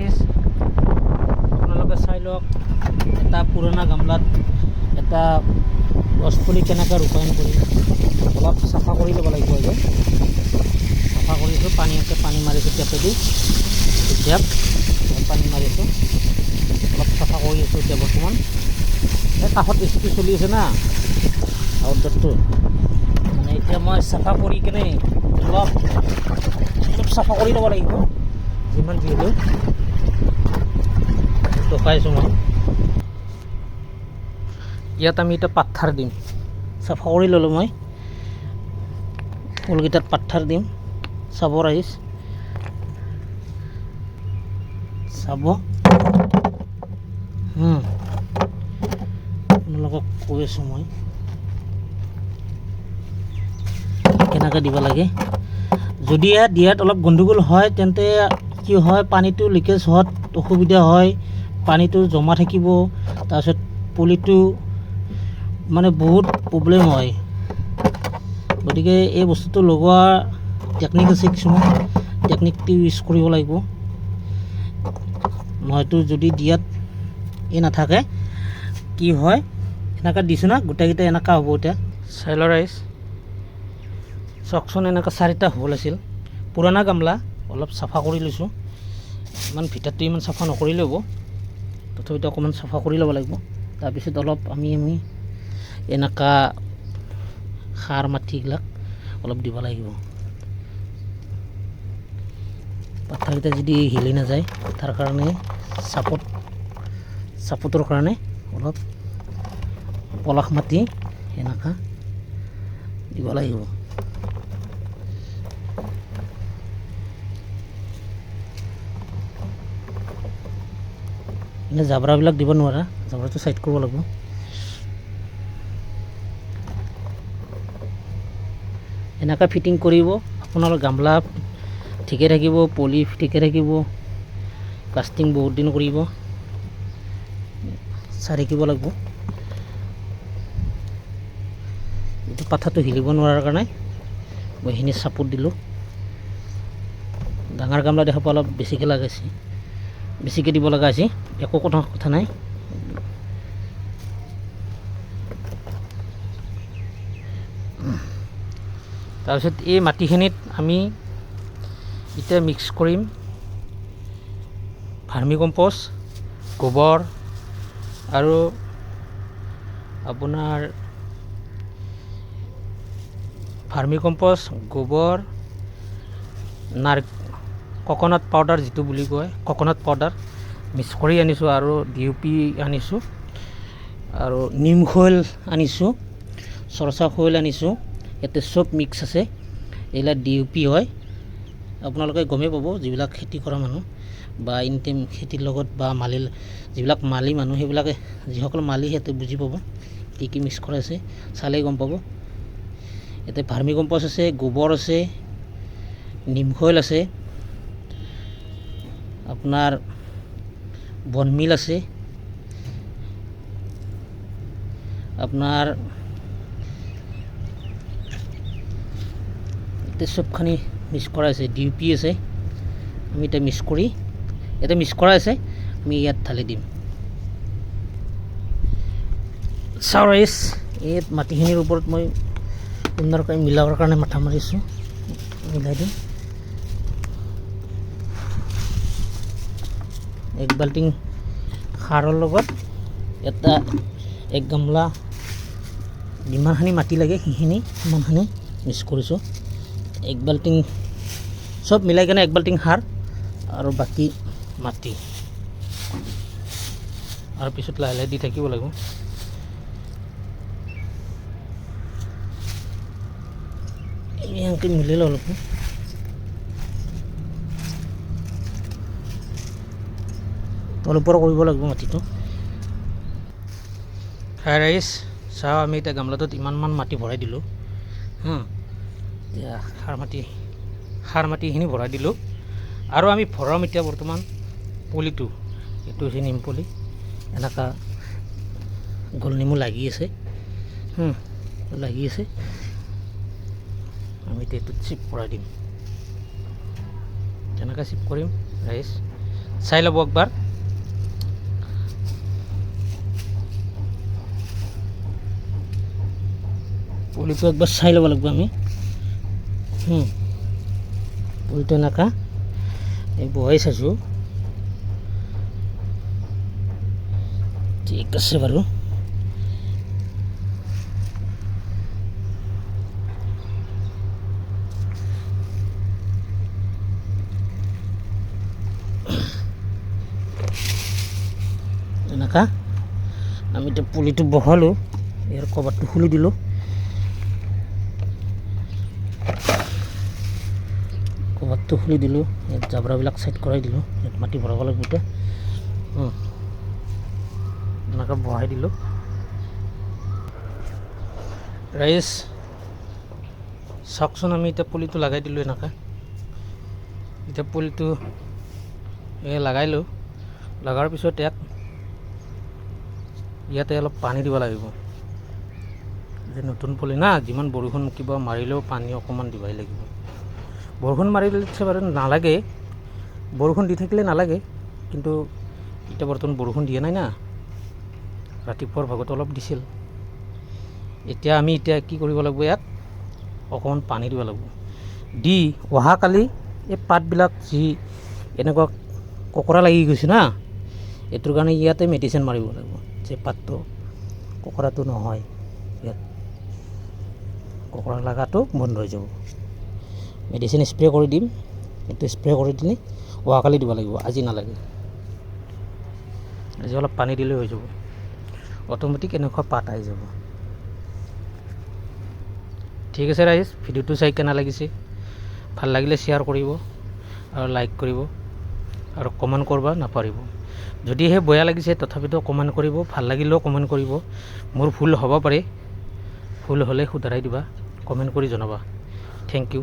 ৰাইজ আপোনালোকে চাই লওক এটা পুৰণা গামলাত এটা গছপুলি কেনেকৈ ৰূপায়ণ কৰিম অলপ চাফা কৰি ল'ব লাগিব যে চাফা কৰিছোঁ পানী আছে পানী মাৰিছোঁ টেপেদি এতিয়া পানী মাৰিছোঁ অলপ চাফা কৰি আছোঁ এতিয়া বৰ্তমান এই কাষত ৰেচিপি চলি আছে না আউটডোৰটো মানে এতিয়া মই চাফা কৰি কেনে অলপ চাফা কৰি ল'ব লাগিব যিমান যিহেতু দেখাইছোঁ মই ইয়াত আমি এতিয়া পাথৰ দিম চাফা কৰি ল'লোঁ মই ফুলকেইটাত পাথৰ দিম চাব ৰাইজ চাব আপোনালোকক কৈ আছোঁ মই কেনেকৈ দিব লাগে যদি দিয়াত অলপ গণ্ডগোল হয় তেন্তে কি হয় পানীটো লিকেজ হোৱাত অসুবিধা হয় পানীটো জমা থাকিব তাৰপিছত পুলিটো মানে বহুত প্ৰব্লেম হয় গতিকে এই বস্তুটো লগোৱা টেকনিক আছে কিছুমান টেকনিকটো ইউজ কৰিব লাগিব নহয়তো যদি দিয়াত এই নাথাকে কি হয় এনেকৈ দিছোঁ না গোটেইকেইটা এনেকুৱা হ'ব এতিয়া চাই লওক ৰাইজ চাওকচোন এনেকৈ 4টা হ'ব লাগিছিল পুৰণা গামলা অলপ চাফা কৰি লৈছোঁ ইমান ভিতৰটো ইমান চাফা নকৰিলে হ'ব তথাপিতো অকণমান চাফা কৰি ল'ব লাগিব তাৰপিছত অলপ আমি এনেকুৱা সাৰ মাটিবিলাক অলপ দিব লাগিব পাথৰকেইটা যদি হিলি নাযায় তাৰ কাৰণে চাপোৰ্টৰ কাৰণে অলপ পলস মাটি এনেকুৱা দিব লাগিব এনে জাবৰাবিলাক দিব নোৱাৰা জাবৰাটো চাইড কৰিব লাগিব এনেকুৱা ফিটিং কৰিব আপোনাৰ গামলা ঠিকে থাকিব পলি ঠিকে থাকিব কাষ্টিং বহুত দিন কৰিব চাই থাকিব লাগিব এইটো পাথাটো হিলিব নোৱাৰাৰ কাৰণে মই এইখিনি চাপোৰ্ট দিলোঁ ডাঙৰ গামলা দেখা পোৱা অলপ বেছিকৈ লগাইছে বেছিকৈ দিব লগা হৈছে একো কথা নাই তাৰপিছত এই মাটিখিনিত আমি এতিয়া মিক্স কৰিম ভাৰ্মি কম্পষ্ট গোবৰ আৰু আপোনাৰ ভাৰ্মি কম্পষ্ট গোবৰ ককনাট পাউডাৰ যিটো বুলি কয় ককনাট পাউডাৰ মিক্স কৰি আনিছোঁ আৰু DUP আনিছোঁ আৰু নিম খৈল আনিছোঁ চৰচা খৈল আনিছোঁ ইয়াতে চব মিক্স আছে এইবিলাক DUP হয় আপোনালোকে গমেই পাব যিবিলাক খেতি কৰা মানুহ বা ইনটাইম খেতিৰ লগত বা যিবিলাক মালি মানুহ সেইবিলাকে যিসকল মালি সিহঁতে বুজি পাব কি কি মিক্স কৰা আছে চালেই গম পাব ইয়াতে ভাৰ্মি কম্পষ্ট আছে গোবৰ আছে নিম খৈল আছে আপোনাৰ বনমিল আছে আপোনাৰ ইয়াতে চবখিনি মিক্স কৰা আছে DUP আছে আমি এতিয়া মিক্স কৰি ইয়াতে মিক্স কৰা আছে আমি ইয়াত ঢালি দিম চাওঁ ৰাইজ এই মাটিখিনিৰ ওপৰত মই সুন্দৰকৈ মিলাবৰ কাৰণে মাথা মাৰিছোঁ মিলাই দিম এক বাল্টিং সাৰৰ লগত এটা এক গামলা যিমানখিনি মাটি লাগে সেইখিনি সিমানখিনি মিক্স কৰিছোঁ এক বাল্টিং চব মিলাই কেনে এক বাল্টিং সাৰ আৰু বাকী মাটি আৰু পিছত লাহে লাহে দি থাকিব লাগিব এনেকৈ মিলাই লওঁ অলপ তলৰপৰা কৰিব লাগিব মাটিটো হাই ৰাইজ চাওঁ আমি এতিয়া গামলাটোত ইমানমান মাটি ভৰাই দিলোঁ এতিয়া সাৰ মাটিখিনি ভৰাই দিলোঁ আৰু আমি ভৰাম এতিয়া বৰ্তমান পুলিটো এইটো হৈছে নিম পুলি এনেকুৱা গোল নেমু লাগি আছে আমি এতিয়া এইটোত চিপ কৰাই দিম কেনেকৈ চিপ কৰিম ৰাইজ চাই ল'ব একবাৰ। পুলিটো একবাৰ চাই ল'ব লাগিব আমি। পুলিটো এনেকুৱা এই বহাই চাইছোঁ, ঠিক আছে বাৰু। এনেকুৱা আমি এতিয়া পুলিটো বহালোঁ, ইয়াৰ কভাৰটো খুলি দিলোঁ। কভাৰটো খুলি দিলোঁ, ইয়াত জাবৰাবিলাক ছাইড কৰাই দিলোঁ, ইয়াত মাটি ভৰাব লাগিব এতিয়া। এনেকৈ বহাই দিলোঁ। ৰাইজ চাওকচোন, আমি এতিয়া পুলিটো লগাই দিলোঁ এনেকৈ। এতিয়া পুলিটো লগাইলোঁ, লগাৰ পিছত ইয়াতে অলপ পানী দিব লাগিব। যে নতুন পুলি না, যিমান বৰষুণ কিবা মাৰিলেও পানী অকণমান দিবই লাগিব। বৰষুণ মাৰিলে বাৰু নালাগে, বৰষুণ দি থাকিলে নালাগে, কিন্তু এতিয়া বৰ্তমান বৰষুণ দিয়া নাই না, ৰাতিপুৱাৰ ভাগত অলপ দিছিল। এতিয়া আমি কি কৰিব লাগিব, ইয়াত অকণমান পানী দিব লাগিব। দি অহাকালি এই পাতবিলাক যি এনেকুৱা ককৰা লাগি গৈছে না, এইটোৰ কাৰণে ইয়াতে মেডিচিন মাৰিব লাগিব, যে পাতটো ককৰাটো নহয়, ইয়াত ককৰা লগাটো বন্ধ হৈ যাব। মেডিচিন স্প্ৰে কৰি দিম, এইটো স্প্ৰে কৰি দিলে অহাকালি দিব লাগিব, আজি নালাগে। আজি অলপ পানী দিলে হৈ যাব, অট'মেটিক এনেকুৱা পাত আহি যাব। ঠিক আছে ৰাইজ, ভিডিঅ'টো চাই কেনে লাগিছে, ভাল লাগিলে শ্বেয়াৰ কৰিব আৰু লাইক কৰিব আৰু কমেণ্ট কৰিব নাপাহৰিব। যদিহে বেয়া লাগিছে তথাপিতো কমেণ্ট কৰিব, ভাল লাগিলেও কমেণ্ট কৰিব। মোৰ ভুল হ'ব পাৰে, ভুল হ'লে শুধৰাই দিবা, কমেণ্ট কৰি জনাবা। Thank U.